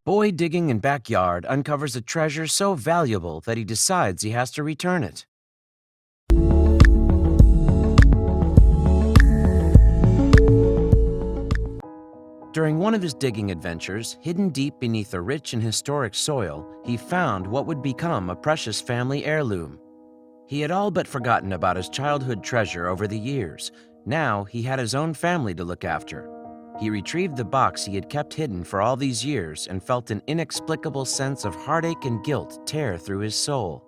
Boy digging in backyard uncovers a treasure so valuable that he decides he has to return it. During one of his digging adventures, hidden deep beneath a rich and historic soil, he found what would become a precious family heirloom. He had all but forgotten about his childhood treasure over the years. Now he had his own family to look after. He retrieved the box he had kept hidden for all these years and felt an inexplicable sense of heartache and guilt tear through his soul.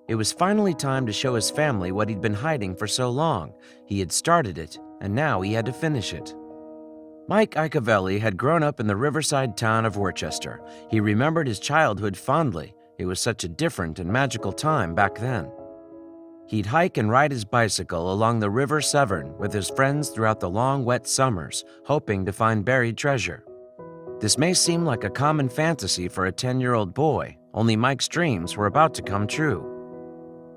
It was finally time to show his family what he'd been hiding for so long. He had started it, and now he had to finish it. Mike Iacovelli had grown up in the riverside town of Worcester. He remembered his childhood fondly. It was such a different and magical time back then. He'd hike and ride his bicycle along the River Severn with his friends throughout the long, wet summers, hoping to find buried treasure. This may seem like a common fantasy for a 10-year-old boy, only Mike's dreams were about to come true.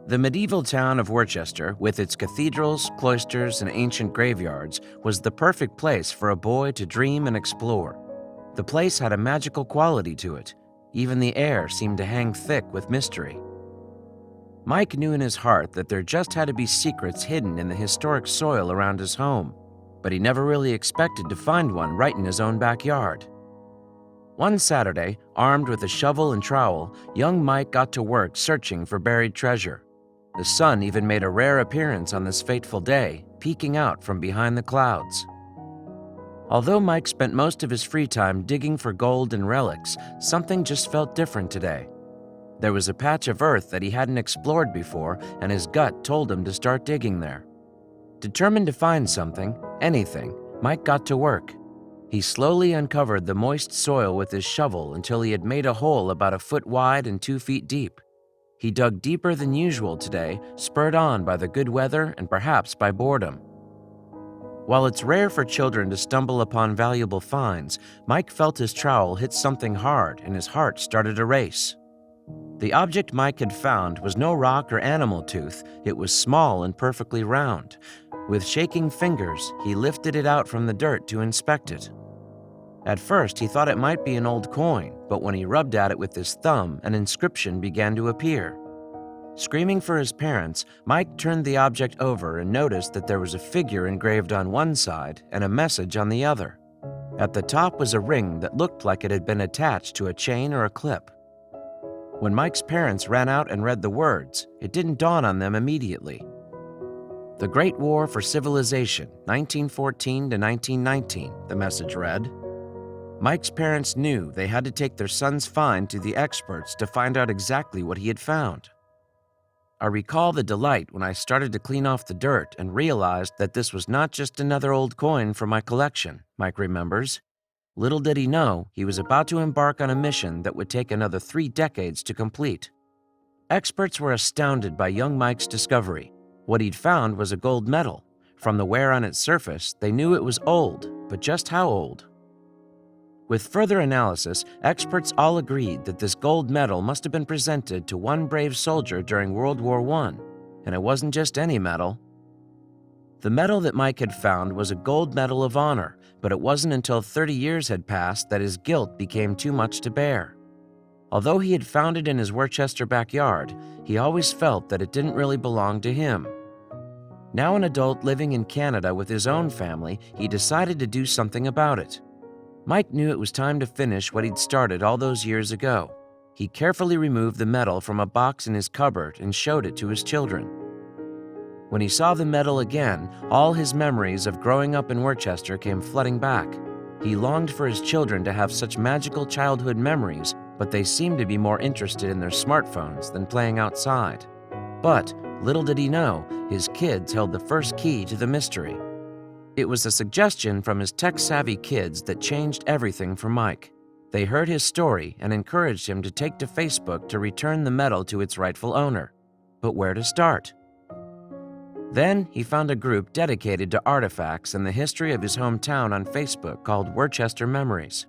The medieval town of Worcester, with its cathedrals, cloisters, and ancient graveyards, was the perfect place for a boy to dream and explore. The place had a magical quality to it. Even the air seemed to hang thick with mystery. Mike knew in his heart that there just had to be secrets hidden in the historic soil around his home, but he never really expected to find one right in his own backyard. One Saturday, armed with a shovel and trowel, young Mike got to work searching for buried treasure. The sun even made a rare appearance on this fateful day, peeking out from behind the clouds. Although Mike spent most of his free time digging for gold and relics, something just felt different today. There was a patch of earth that he hadn't explored before, and his gut told him to start digging there. Determined to find something, anything, Mike got to work. He slowly uncovered the moist soil with his shovel until he had made a hole about a foot wide and 2 feet deep. He dug deeper than usual today, spurred on by the good weather and perhaps by boredom. While it's rare for children to stumble upon valuable finds, Mike felt his trowel hit something hard and his heart started to race. The object Mike had found was no rock or animal tooth. It was small and perfectly round. With shaking fingers, he lifted it out from the dirt to inspect it. At first, he thought it might be an old coin, but when he rubbed at it with his thumb, an inscription began to appear. Screaming for his parents, Mike turned the object over and noticed that there was a figure engraved on one side and a message on the other. At the top was a ring that looked like it had been attached to a chain or a clip. When Mike's parents ran out and read the words, it didn't dawn on them immediately. The Great War for Civilization, 1914 to 1919, the message read. Mike's parents knew they had to take their son's find to the experts to find out exactly what he had found. I recall the delight when I started to clean off the dirt and realized that this was not just another old coin from my collection, Mike remembers. Little did he know he was about to embark on a mission that would take another 3 decades to complete. Experts were astounded by young Mike's discovery. What he'd found was a gold medal. From the wear on its surface, they knew it was old, but just how old? With further analysis, experts all agreed that this gold medal must have been presented to one brave soldier during World War I, and it wasn't just any medal. The medal that Mike had found was a gold medal of honor, but it wasn't until 30 years had passed that his guilt became too much to bear. Although he had found it in his Worcester backyard, he always felt that it didn't really belong to him. Now an adult living in Canada with his own family, he decided to do something about it. Mike knew it was time to finish what he'd started all those years ago. He carefully removed the medal from a box in his cupboard and showed it to his children. When he saw the medal again, all his memories of growing up in Worcester came flooding back. He longed for his children to have such magical childhood memories, but they seemed to be more interested in their smartphones than playing outside. But little did he know, his kids held the first key to the mystery. It was a suggestion from his tech-savvy kids that changed everything for Mike. They heard his story and encouraged him to take to Facebook to return the medal to its rightful owner. But where to start? Then he found a group dedicated to artifacts and the history of his hometown on Facebook called Worcester Memories.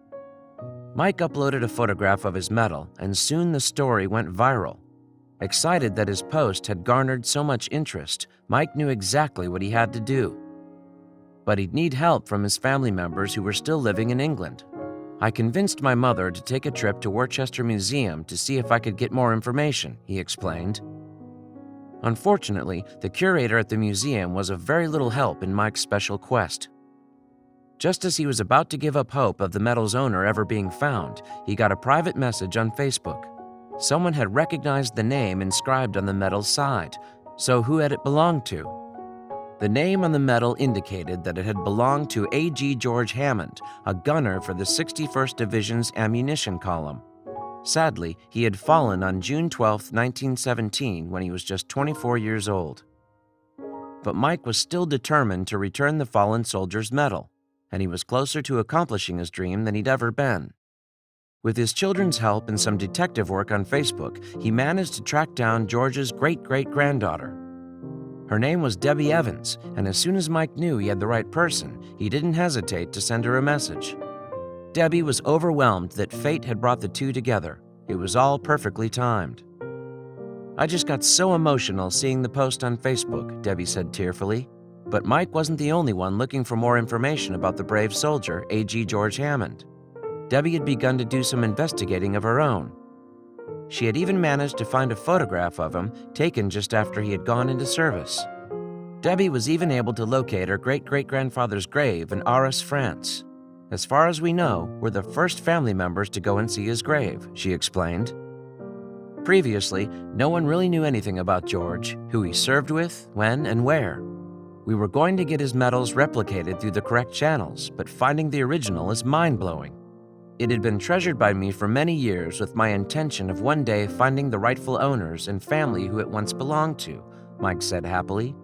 Mike uploaded a photograph of his medal, and soon the story went viral. Excited that his post had garnered so much interest, Mike knew exactly what he had to do. But he'd need help from his family members who were still living in England. "I convinced my mother to take a trip to Worcester Museum to see if I could get more information," he explained. Unfortunately, the curator at the museum was of very little help in Mike's special quest. Just as he was about to give up hope of the medal's owner ever being found, he got a private message on Facebook. Someone had recognized the name inscribed on the medal's side, so who had it belonged to? The name on the medal indicated that it had belonged to A.G. George Hammond, a gunner for the 61st Division's ammunition column. Sadly, he had fallen on June 12, 1917, when he was just 24 years old. But Mike was still determined to return the fallen soldier's medal, and he was closer to accomplishing his dream than he'd ever been. With his children's help and some detective work on Facebook, he managed to track down George's great-great-granddaughter. Her name was Debbie Evans, and as soon as Mike knew he had the right person, he didn't hesitate to send her a message. Debbie was overwhelmed that fate had brought the two together. It was all perfectly timed. "I just got so emotional seeing the post on Facebook," Debbie said tearfully. But Mike wasn't the only one looking for more information about the brave soldier, A.G. George Hammond. Debbie had begun to do some investigating of her own. She had even managed to find a photograph of him taken just after he had gone into service. Debbie was even able to locate her great-great-grandfather's grave in Arras, France. "As far as we know, we're the first family members to go and see his grave," she explained. Previously, no one really knew anything about George, who he served with, when, and where. We were going to get his medals replicated through the correct channels, but finding the original is mind-blowing. It had been treasured by me for many years with my intention of one day finding the rightful owners and family who it once belonged to," Mike said happily.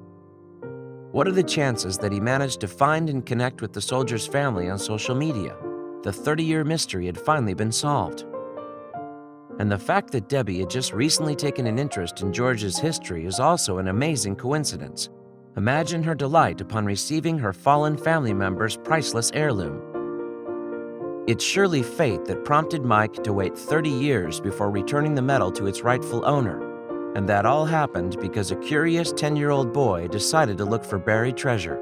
What are the chances that he managed to find and connect with the soldier's family on social media? The 30-year mystery had finally been solved. And the fact that Debbie had just recently taken an interest in George's history is also an amazing coincidence. Imagine her delight upon receiving her fallen family member's priceless heirloom. It's surely fate that prompted Mike to wait 30 years before returning the medal to its rightful owner. And that all happened because a curious 10-year-old boy decided to look for buried treasure.